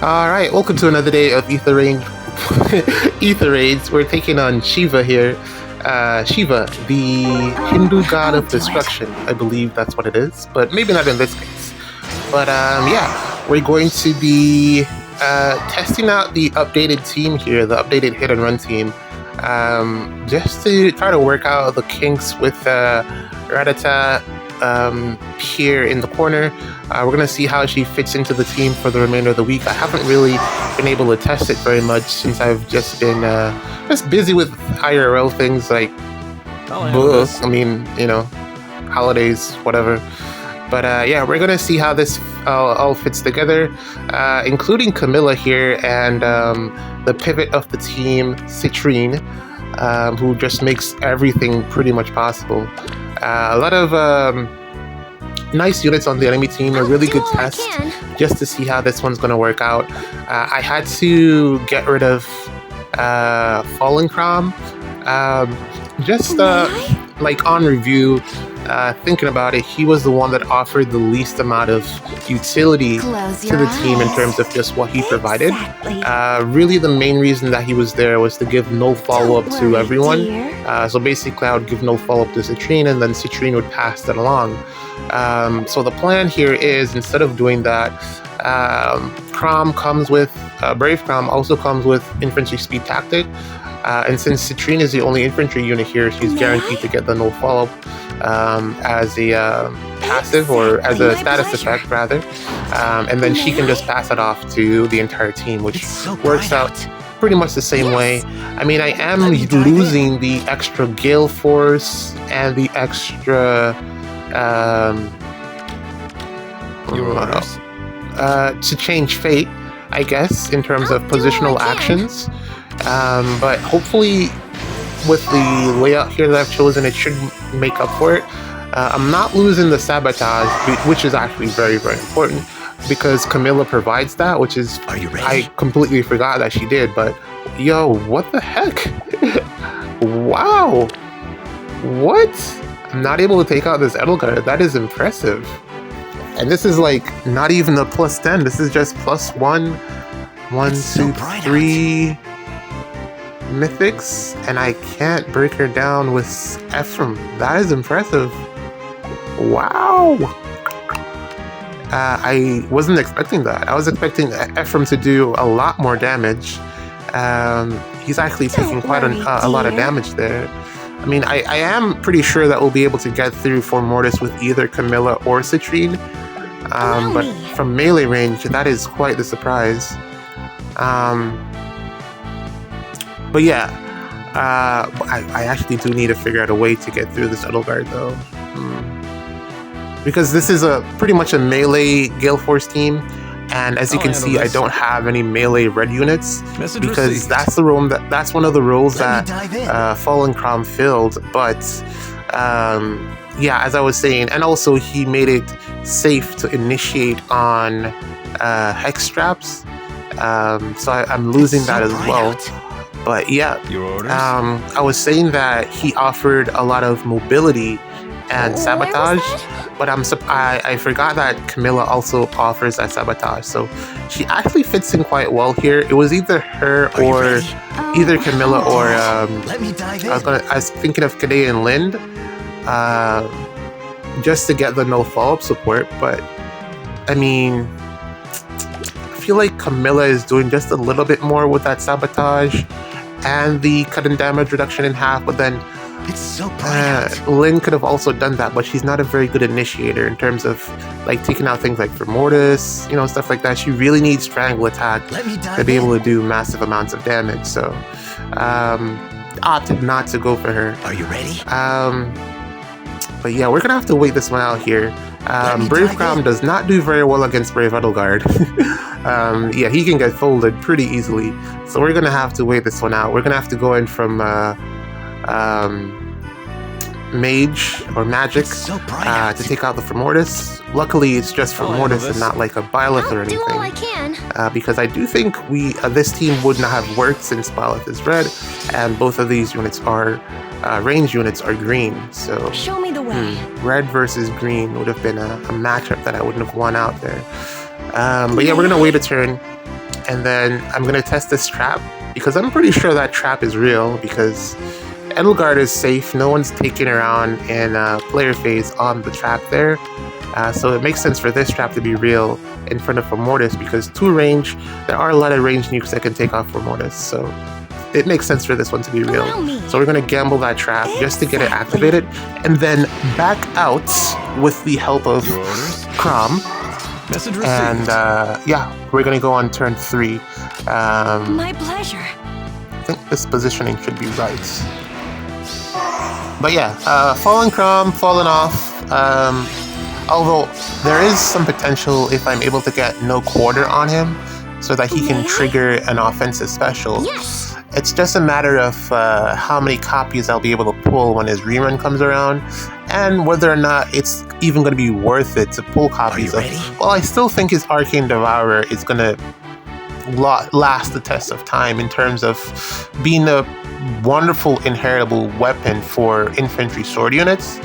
All right, welcome to another day of Ether Rain. Ether Raids. We're taking on Shiva here. Shiva, the Hindu god of destruction. I believe that's what it is, but maybe not in this case. But yeah, we're going to be testing out the updated team here, the updated hit and run team, just to try to work out the kinks with Radata here in the corner. We're going to see how she fits into the team for the remainder of the week. I haven't really been able to test it very much since I've just been just busy with IRL things like books. I mean, holidays, whatever. But yeah, we're going to see how this all fits together, including Camilla here and the pivot of the team, Citrine, who just makes everything pretty much possible. A lot of nice units on the enemy team, a really good test just to see how this one's going to work out. I had to get rid of Fallen Crom. Just like on review, thinking about it, he was the one that offered the least amount of utility to the team in terms of just what he provided. Really the main reason that he was there was to give no follow-up to everyone. So basically I would give no follow-up to Citrine and then Citrine would pass that along. So the plan here is, instead of doing that, Crom comes with, Brave Crom also comes with infantry speed tactic. And since Citrine is the only infantry unit here, she's guaranteed to get the no follow-up as a passive, or as a status effect rather. And then she can just pass it off to the entire team, which works out pretty much the same way. I mean, I am losing the extra Gale Force and the extra to change fate, I guess, in terms of positional actions. But hopefully with the layout here that I've chosen, it should make up for it. I'm not losing the sabotage, which is actually very, very important, because Camilla provides that, which is, I completely forgot that she did, but yo, what the heck? Wow! What? I'm not able to take out this Edelgard. That is impressive. And this is like not even a plus 10. This is just plus 1, 1, 2, 3 mythics, and I can't break her down with Ephraim. That is impressive. Wow. I wasn't expecting that. I was expecting Ephraim to do a lot more damage. He's actually taking quite a lot of damage there. I mean, I am pretty sure that we'll be able to get through for Mortis with either Camilla or Citrine. But from melee range, that is quite the surprise. But yeah, I actually do need to figure out a way to get through this Edelgard though. Because this is pretty much a melee Gale Force team. And as you can see, I don't have any melee red units, because that's the role that's one of the roles that Fallen Crom filled. But yeah, as I was saying, and also he made it safe to initiate on hex straps, so I'm losing that as well. But yeah, I was saying that he offered a lot of mobility and sabotage, but I forgot that Camilla also offers that sabotage, so she actually fits in quite well here. It was either her or either Camilla or I was thinking of Kadea and Lind, just to get the no follow-up support. But I mean, I feel like Camilla is doing just a little bit more with that sabotage and the cut and damage reduction in half, but then it's so bright. Lynn could have also done that, but she's not a very good initiator in terms of like taking out things like for Mortis, stuff like that. She really needs Strangle Attack to be able to do massive amounts of damage, so opted not to go for her. Are you ready? But yeah, we're gonna have to wait this one out here. Brave Crom does not do very well against Brave Edelgard. Yeah, he can get folded pretty easily, so we're gonna have to wait this one out. We're gonna have to go in from Mage or Magic to take out the Formortis. Luckily, it's just Formortis and not like a Byleth or anything. I'll do all I can. Because I do think this team would not have worked since Byleth is red, and both of these units are range units are green. So show me the way. Red versus green would have been a matchup that I wouldn't have won out there. But yeah, we're gonna wait a turn. And then I'm going to test this trap because I'm pretty sure that trap is real because Edelgard is safe. No one's taking her on in player phase on the trap there. So it makes sense for this trap to be real in front of Formortis because 2 range, there are a lot of range nukes that can take off Formortis. So it makes sense for this one to be real. So we're going to gamble that trap just to get it activated and then back out with the help of Crom. And yeah, we're going to go on turn 3. My pleasure. I think this positioning should be right. But yeah, fallen Crom, fallen off. Although there is some potential if I'm able to get no quarter on him so that he can trigger an offensive special. Yes. It's just a matter of how many copies I'll be able to pull when his rerun comes around and whether or not it's even going to be worth it to pull copies of. Well, I still think his Arcane Devourer is going to last the test of time in terms of being a wonderful inheritable weapon for infantry sword units.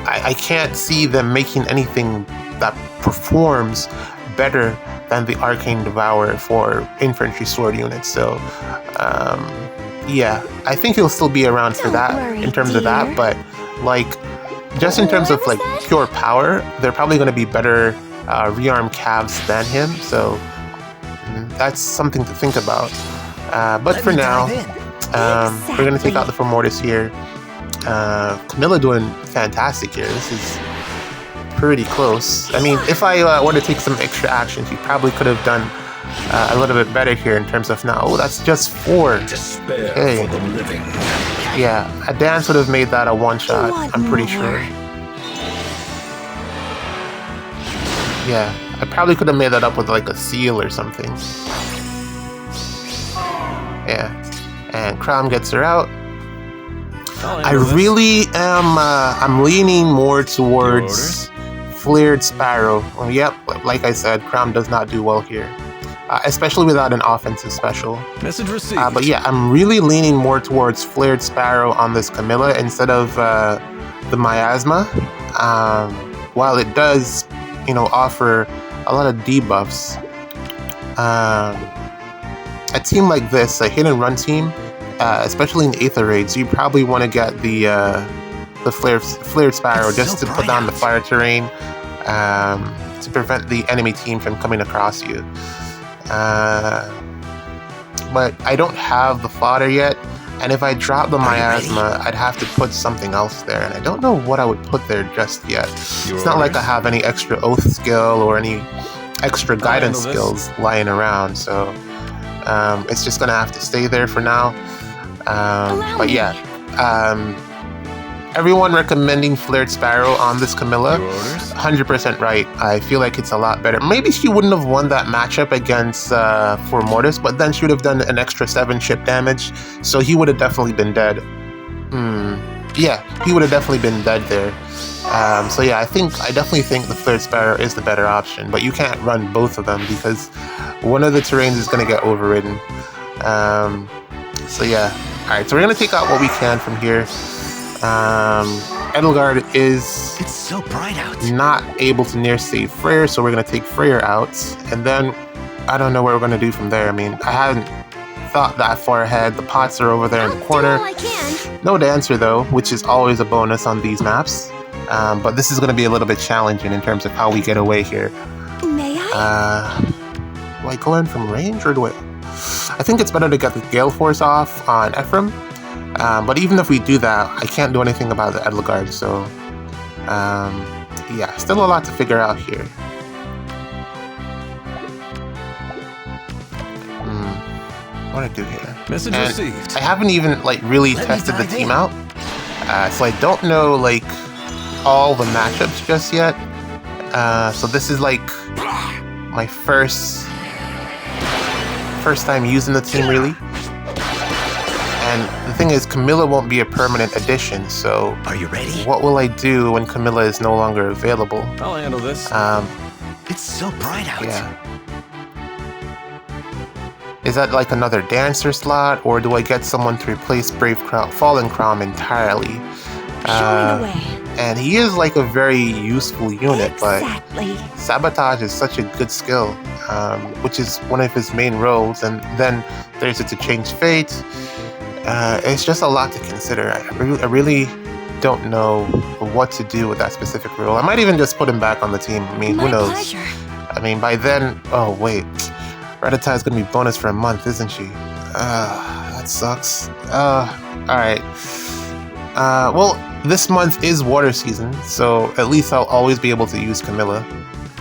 I can't see them making anything that performs better than the Arcane Devourer for infantry sword units. So, yeah, I think he'll still be around for that in terms of that. But like, just in terms of like pure power, they're probably going to be better rearm calves than him. So that's something to think about. But for now, we're going to take out the Formortis here. Camilla doing fantastic here. This is pretty close. I mean, if I were to take some extra actions, you probably could have done a little bit better here in terms of now. Oh, that's just 4. Okay. Yeah, a dance would have made that a one-shot, I'm pretty sure. Yeah, I probably could have made that up with like a seal or something. Yeah, and Crom gets her out. I really am, I'm leaning more towards Flared Sparrow. Well, yep, like I said, Crom does not do well here. Especially without an offensive special. Message received. But yeah, I'm really leaning more towards Flared Sparrow on this Camilla instead of the Miasma. While it does, you know, offer a lot of debuffs. A team like this, a hit and run team, especially in Ather raids, you probably want to get the Flared Sparrow just to put down the fire terrain to prevent the enemy team from coming across you. But I don't have the fodder yet, and if I drop the Miasma, I'd have to put something else there, and I don't know what I would put there just yet. It's not like I have any extra Oath skill or any extra guidance skills lying around, so it's just gonna have to stay there for now. But yeah, everyone recommending Flared Sparrow on this Camilla, 100% right. I feel like it's a lot better. Maybe she wouldn't have won that matchup against Formortis, but then she would have done an extra 7 chip damage, so he would have definitely been dead. Yeah, he would have definitely been dead there. So yeah, I definitely think the Flared Sparrow is the better option, but you can't run both of them because one of the terrains is going to get overridden. So yeah, alright, so we're going to take out what we can from here. Edelgard is so bright out. Not able to near save Freyr, so we're going to take Freyr out, and then I don't know what we're going to do from there. I mean, I hadn't thought that far ahead. The pots are over there in the corner. No dancer though, which is always a bonus on these maps. But this is going to be a little bit challenging in terms of how we get away here. May I? Do I go in from range or do I? I think it's better to get the Gale Force off on Ephraim. But even if we do that, I can't do anything about the Edelgard, so yeah, still a lot to figure out here. What do I do here? Message received. I haven't even like really tested the team out, so I don't know like all the matchups just yet. So this is like my first time using the team really. And the thing is, Camilla won't be a permanent addition, so are you ready? What will I do when Camilla is no longer available? I'll handle this. It's so bright out. Yeah. Is that like another dancer slot, or do I get someone to replace Fallen Crom entirely? Show me the way. And he is like a very useful unit, Exactly. but Sabotage is such a good skill, which is one of his main roles. And then there's it to change fate. It's just a lot to consider. I really don't know what to do with that specific role. I might even just put him back on the team. I mean, who knows? Pleasure. I mean, by then... Oh, wait. Rattata is going to be bonus for a month, isn't she? That sucks. Alright. Well, this month is water season, so at least I'll always be able to use Camilla.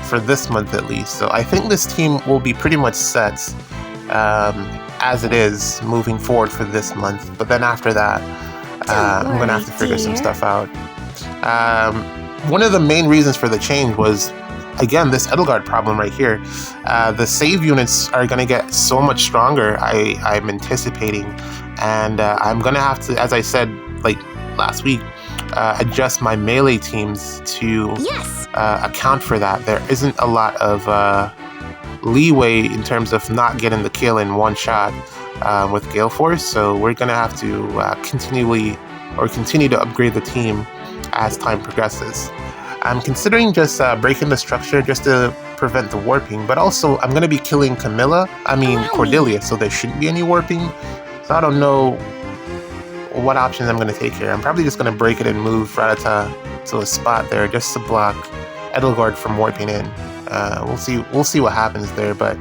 For this month, at least. So I think this team will be pretty much set as it is moving forward for this month. But then after that, I'm going to have to figure some stuff out. One of the main reasons for the change was, again, this Edelgard problem right here. The save units are going to get so much stronger, I'm anticipating. And I'm going to have to, as I said, like last week, adjust my melee teams to account for that. There isn't a lot of leeway in terms of not getting the kill in one shot with Gale Force, so we're going to have to continue to upgrade the team as time progresses. I'm considering just breaking the structure just to prevent the warping, but also I'm going to be killing Cordelia, so there shouldn't be any warping. So I don't know what options I'm going to take here. I'm probably just going to break it and move Rattata to a spot there just to block Edelgard from warping in. We'll see what happens there, but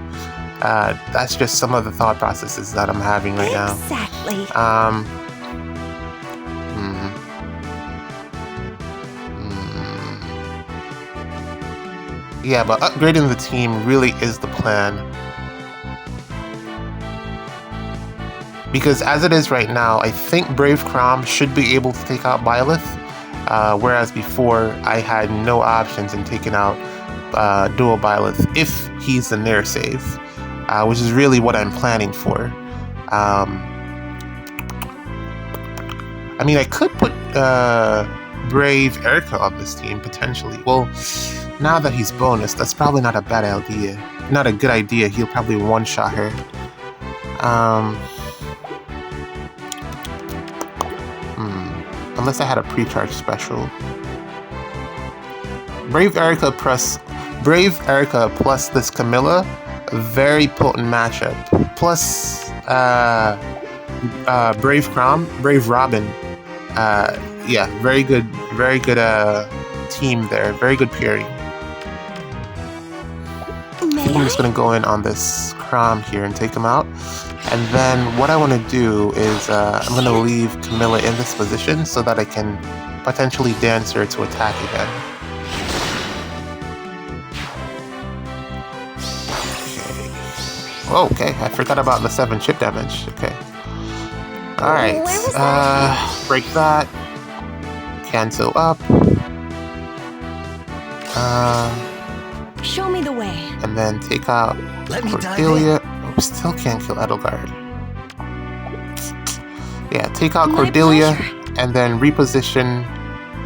that's just some of the thought processes that I'm having right now. Exactly. Yeah, but upgrading the team really is the plan. Because as it is right now, I think Brave Crom should be able to take out Byleth, whereas before I had no options in taking out Dual Byleth if he's the near save, which is really what I'm planning for. I mean, I could put Brave Erica on this team, potentially. Well, now that he's bonus, that's probably not a bad idea. Not a good idea. He'll probably one-shot her. Unless I had a pre-charge special. Brave Erica plus this Camilla, a very potent matchup. Plus Brave Robin. Yeah, very good team there. Very good pairing. I'm just gonna go in on this Crom here and take him out. And then what I want to do is I'm going to leave Camilla in this position so that I can potentially dance her to attack again. Okay. Oh, okay, I forgot about the 7 chip damage. Okay. Alright. Break that. Cancel up. Show me the way. And then take out Cordelia. Still can't kill Edelgard. Yeah, take out Cordelia and then reposition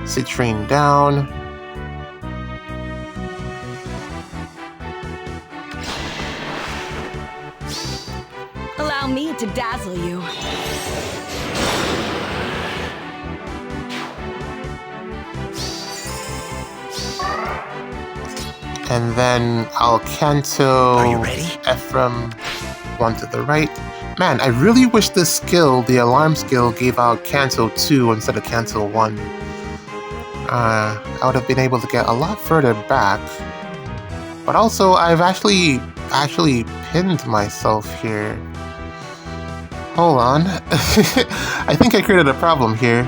Citrine down. Allow me to dazzle you. And then I'll cancel Ephraim one to the right. Man, I really wish this skill, the alarm skill, gave out cancel 2 instead of cancel 1. I would have been able to get a lot further back. But also, I've actually pinned myself here. Hold on. I think I created a problem here.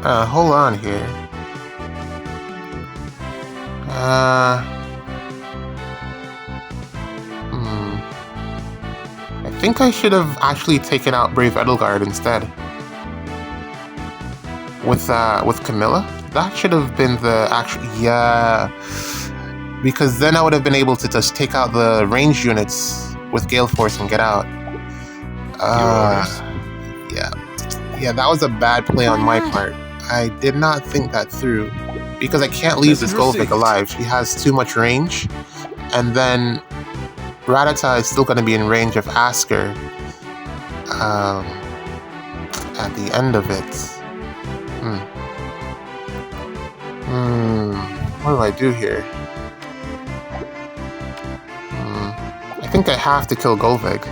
Hold on here. I think I should have actually taken out Brave Edelgard instead. With Camilla? That should have been the actual... Yeah. Because then I would have been able to just take out the ranged units with Gale Force and get out. Yeah. Yeah, that was a bad play on my part. I did not think that through. Because I can't leave this Golvik alive. She has too much range. And then Rattata is still going to be in range of Asker at the end of it. What do I do here? I think I have to kill Golvig.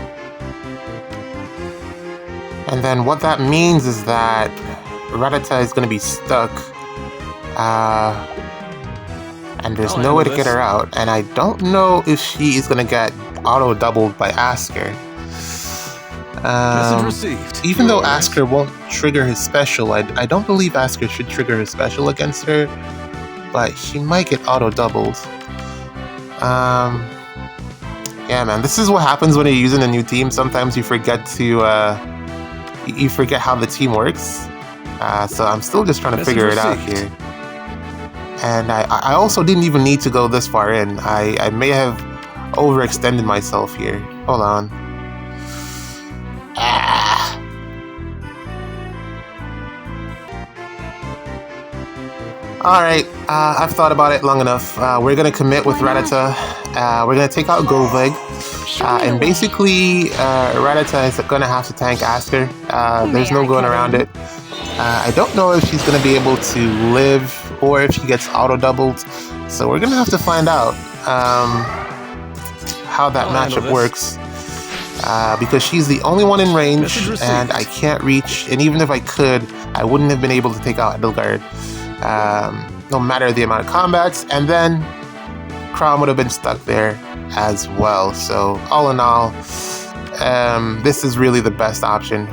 And then what that means is that Rattata is going to be stuck. And there's no way to get her out. And I don't know if she is going to get auto-doubled by Asker. Message received. Even though Asker won't trigger his special, I don't believe Asker should trigger his special against her. But she might get auto-doubled. Yeah, man, this is what happens when you're using a new team. Sometimes you forget to, you forget how the team works. So I'm still just trying to figure it out here. And I also didn't even need to go this far in. I may have overextended myself here. Hold on. Alright, I've thought about it long enough. We're gonna commit with Rattata. We're gonna take out Golvig. And basically, Rattata is gonna have to tank Asker. There's no going around it. I don't know if she's gonna be able to live or if she gets auto-doubled. So we're gonna have to find out how that matchup works. Because she's the only one in range, and I can't reach. And even if I could, I wouldn't have been able to take out Edelgard. No matter the amount of combats, and then Chrom would have been stuck there as well. So all in all, this is really the best option.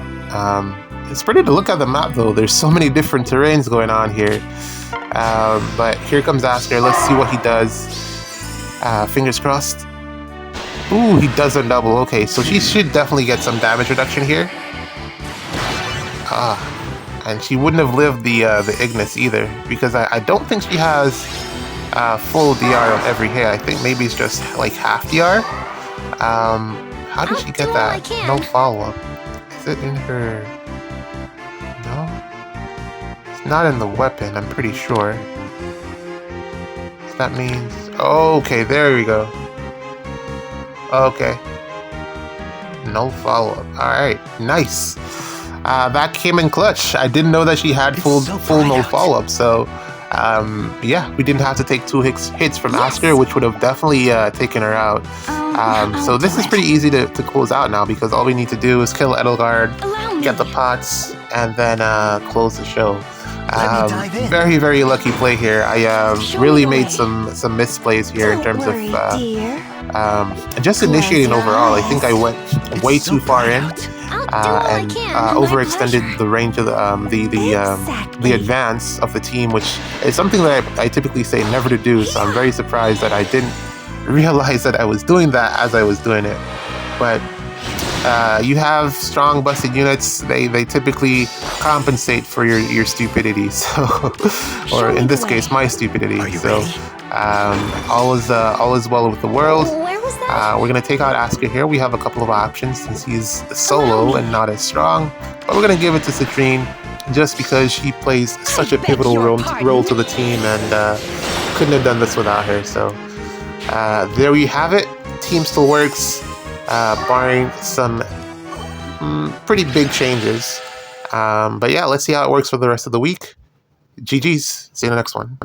It's pretty to look at the map though. There's so many different terrains going on here. But here comes Asker. Let's see what he does. Fingers crossed. Ooh, he doesn't double. Okay, so she should definitely get some damage reduction here. And she wouldn't have lived the Ignis either, because I don't think she has full DR on every hit. I think maybe it's just like half DR. How did she get that? No follow-up. Is it in her? No? It's not in the weapon, I'm pretty sure. So that means... Okay, there we go. Okay. No follow-up. Alright, nice. That came in clutch. I didn't know that she had full no follow-up, so yeah, we didn't have to take 2 hits from Asker, which would have definitely taken her out. So this is pretty easy to close out now, because all we need to do is kill Edelgard, get the pots, and then close the show. Very, very lucky play here. I really made some misplays here in terms of just initiating overall. I think I went way too far in. And overextended the range of the advance of the team, which is something that I typically say never to do. So I'm very surprised that I didn't realize that I was doing that as I was doing it. But you have strong busted units. They typically compensate for your stupidity. So, or in this case, my stupidity. So all is well with the world. We're going to take out Asker here. We have a couple of options since he's solo and not as strong. But we're going to give it to Citrine just because she plays such a pivotal role to the team, and couldn't have done this without her. So there we have it. Team still works, barring some pretty big changes. But yeah, let's see how it works for the rest of the week. GG's. See you in the next one.